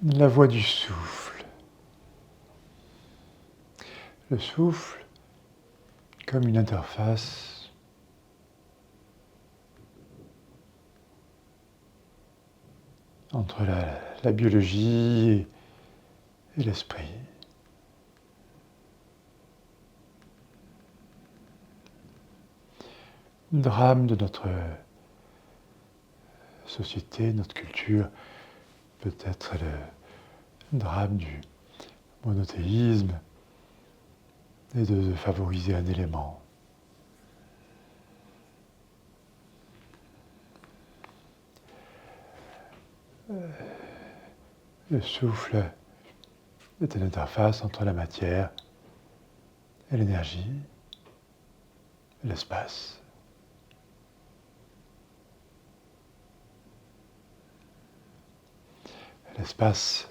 la voie du souffle. Le souffle comme une interface entre la biologie et l'esprit. Le drame de notre société, notre culture, peut-être le drame du monothéisme, et de favoriser un élément. Le souffle est une interface entre la matière et l'énergie, et l'espace. L'espace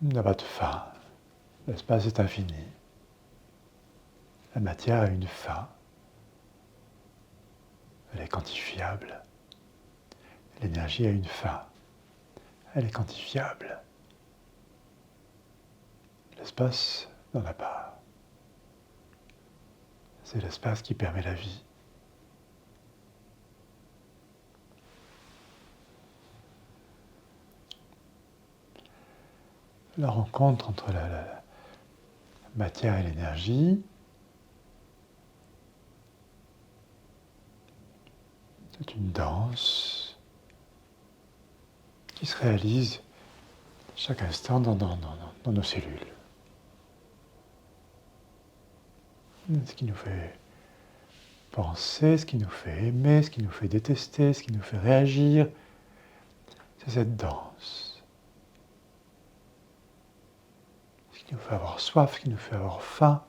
n'a pas de fin. L'espace est infini. La matière a une fin. Elle est quantifiable. L'énergie a une fin. Elle est quantifiable. L'espace n'en a pas. C'est l'espace qui permet la vie. La rencontre entre la matière et l'énergie, c'est une danse qui se réalise chaque instant dans nos cellules. Ce qui nous fait penser, ce qui nous fait aimer, ce qui nous fait détester, ce qui nous fait réagir, c'est cette danse. Ce qui nous fait avoir soif, ce qui nous fait avoir faim,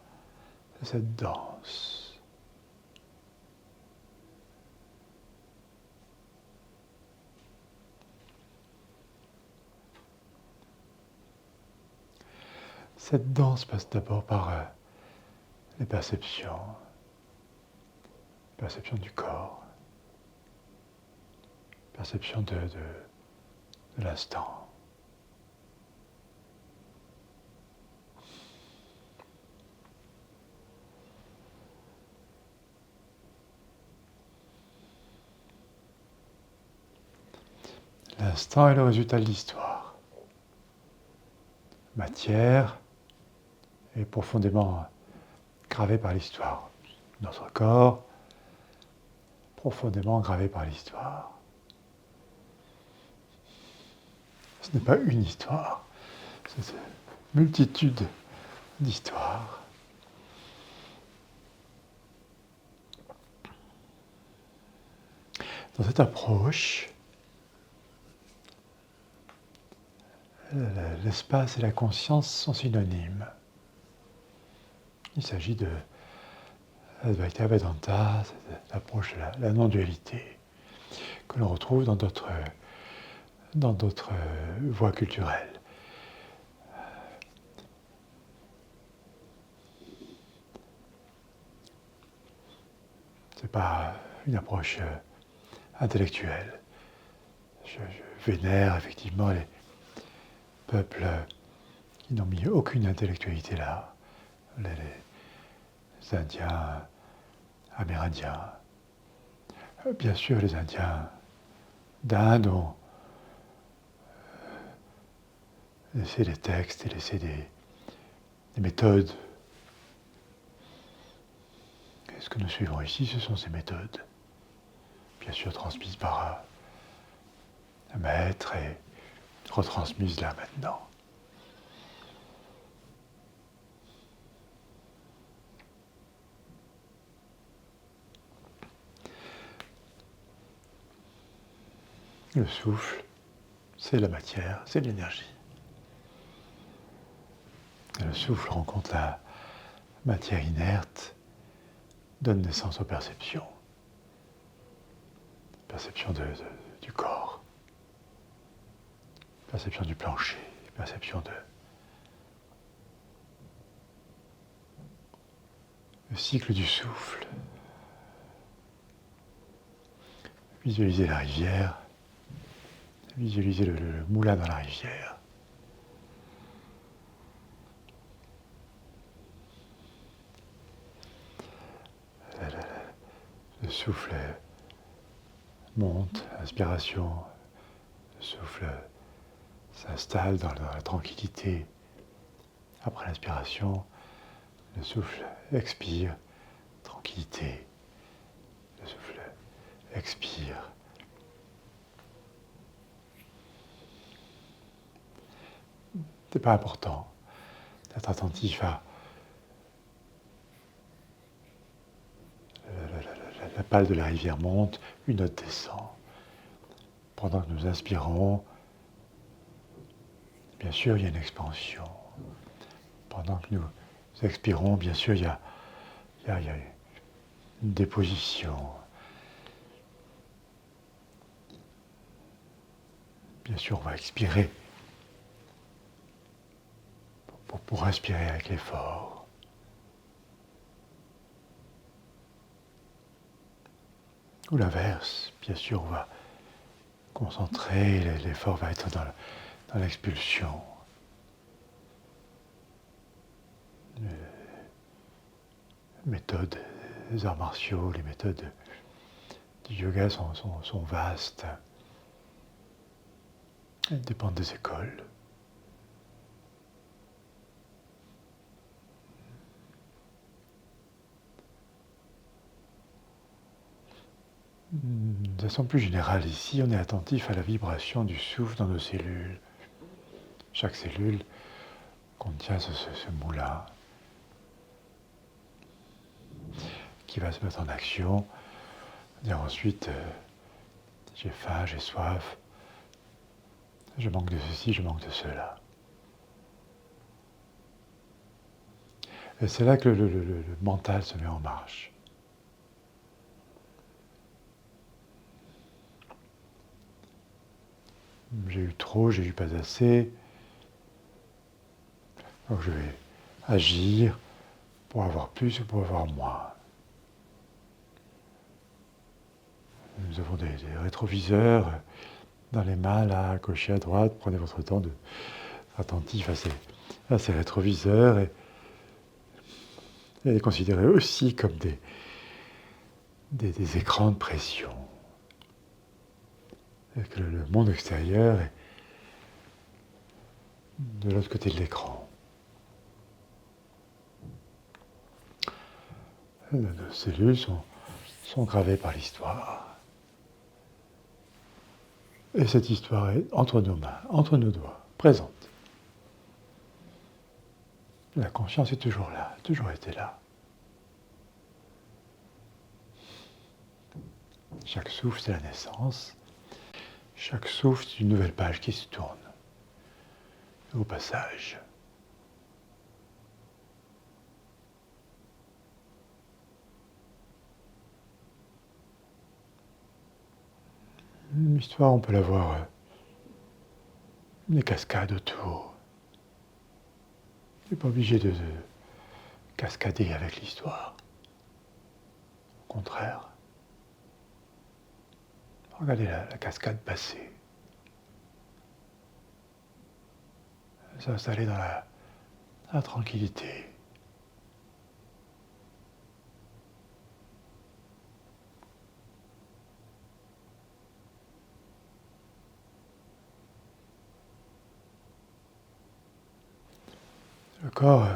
c'est cette danse. Cette danse passe d'abord par les perceptions du corps, perception de l'instant. L'instant est le résultat de l'histoire. Matière est profondément gravée par l'histoire. Notre corps, profondément gravé par l'histoire. Ce n'est pas une histoire, c'est une multitude d'histoires. Dans cette approche, l'espace et la conscience sont synonymes. Il s'agit de Advaita Vedanta, cette approche de la non-dualité, que l'on retrouve dans d'autres voies culturelles. Ce n'est pas une approche intellectuelle. Je vénère effectivement les peuples qui n'ont mis aucune intellectualité là, les Indiens, Amérindiens. Bien sûr, les Indiens d'Inde ont laissé des textes et laissé des méthodes. Et ce que nous suivons ici, ce sont ces méthodes, bien sûr transmises par un maître et retransmises là maintenant. Le souffle, c'est la matière, c'est l'énergie. Et le souffle rencontre la matière inerte, donne naissance aux perceptions. Perception du corps, perception du plancher, perception le cycle du souffle. Visualisez la rivière Visualisez le moulin dans la rivière. Le souffle monte, inspiration, le souffle s'installe dans la tranquillité. Après l'inspiration, le souffle expire, tranquillité. Le souffle expire. C'est pas important d'être attentif à la pale de la rivière monte, une note descend. Pendant que nous inspirons, bien sûr, il y a une expansion. Pendant que nous expirons, bien sûr, il y a une déposition. Bien sûr, on va expirer pour inspirer avec l'effort. Ou l'inverse, bien sûr, on va concentrer, l'effort va être dans l'expulsion. Les méthodes des arts martiaux, les méthodes du yoga sont vastes. Elles dépendent des écoles. De façon plus générale, ici, on est attentif à la vibration du souffle dans nos cellules. Chaque cellule contient ce moulin qui va se mettre en action. Et ensuite, j'ai faim, j'ai soif, je manque de ceci, je manque de cela. Et c'est là que le mental se met en marche. J'ai eu trop, j'ai eu pas assez. Donc je vais agir pour avoir plus ou pour avoir moins. Nous avons des rétroviseurs dans les mains, là, à gauche et à droite. Prenez votre temps d'être attentif à ces rétroviseurs et les considérer aussi comme des écrans de pression. Et que le monde extérieur est de l'autre côté de l'écran. Nos cellules sont gravées par l'histoire. Et cette histoire est entre nos mains, entre nos doigts, présente. La conscience est toujours là, toujours été là. Chaque souffle, c'est la naissance. Chaque souffle, c'est une nouvelle page qui se tourne. Au passage. Une histoire, on peut la voir, des cascades autour. On n'est pas obligé de cascader avec l'histoire. Au contraire. Regardez la cascade passer. S'installer dans la tranquillité. Le corps,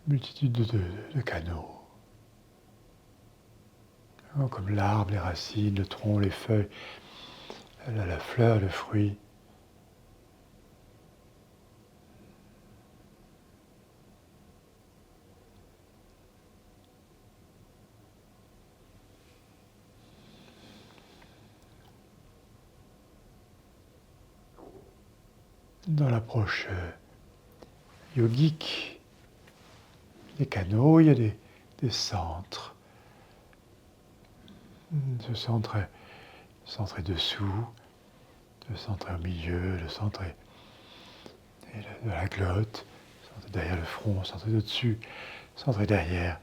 multitude de canaux. Comme l'arbre, les racines, le tronc, les feuilles, la fleur, le fruit. Dans l'approche yogique, des canaux, il y a des centres. Ce centre est dessous, le centre est au milieu, le centre est de la glotte, le centre est derrière le front, le centre est au-dessus, le centre est derrière.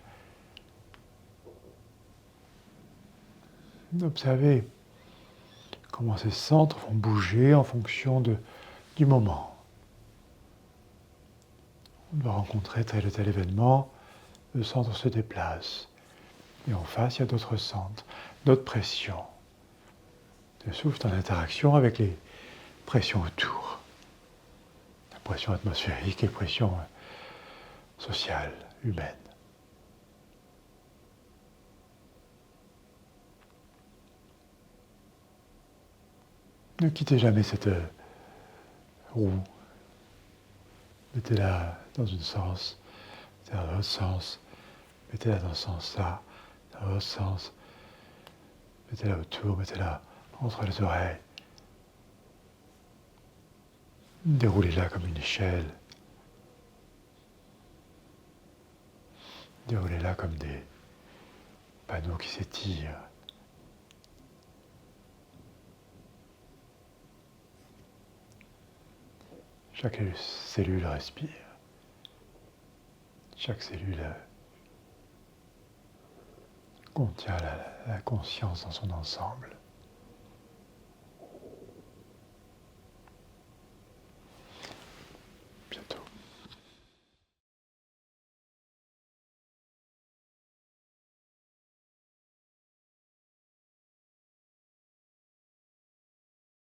Observez comment ces centres vont bouger en fonction du moment. On doit rencontrer tel ou tel événement, le centre se déplace. Et en face, il y a d'autres centres, d'autres pressions. Le souffle est en interaction avec les pressions autour. La pression atmosphérique et pression sociale, humaine. Ne quittez jamais cette roue. Mettez-la dans un sens, mettez-la dans l'autre sens, mettez-la dans ce sens-là, dans l'autre sens, mettez-la autour, mettez-la entre les oreilles. Déroulez-la comme une échelle. Déroulez-la comme des panneaux qui s'étirent. Chaque cellule respire. Chaque cellule contient la conscience dans son ensemble. Bientôt.